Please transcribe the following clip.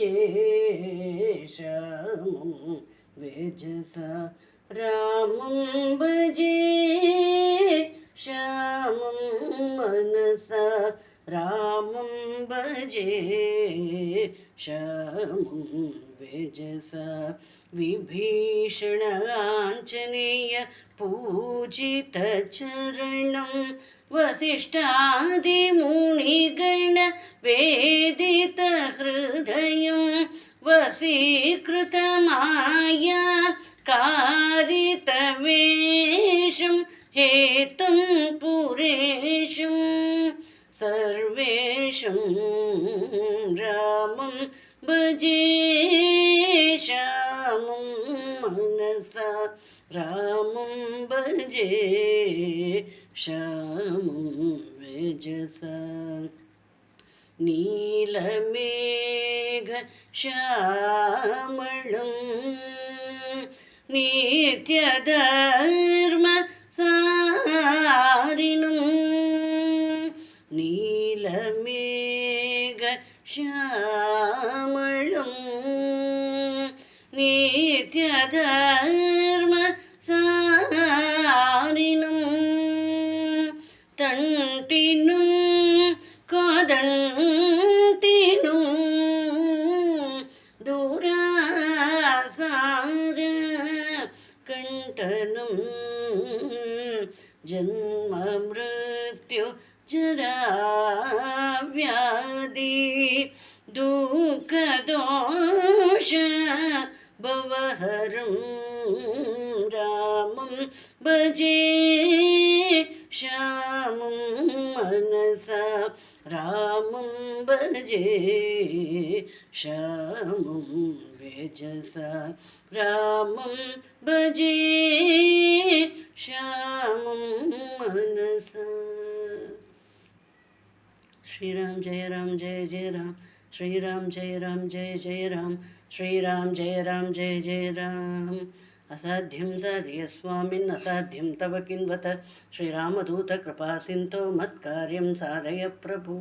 भजे श्यामं वेजसा रामं भजे श्यामं मनसा रामं भजे श्यामं वेजसा विभीषणाञ्जनेय पूजितचरणं वसिष्ठादिमुनिगण वेदितहृदयं वसीकृतमाया कारितवेषं हेतुं पुरेशं सर्वेशं रामं भजे श्यामं मनसा रामं भजे श्यामं वेजसा नीलमेघश्यामलं नित्यधर्मसारिणं नीलमेघश्यामलं नित्यधर्मसारिणं तण्टिनुं कोदण्टिनुं दूरासार कंटनं जन्म मृत्यु जरा व्याधि दुःख दोष भवहरं रामं भजे श्यामं मनसा रामं भजे श्यामं वेजसा रामं भजे श्यामं मनसा। श्री राम जय जय राम, श्री राम जय जय राम, श्री राम जय जय राम। असाध्यं साधय स्वामिन् असाध्यं तव किन्वत, श्रीरामदूत कृपा सिन्धो मत्कार्यं साधय प्रभु।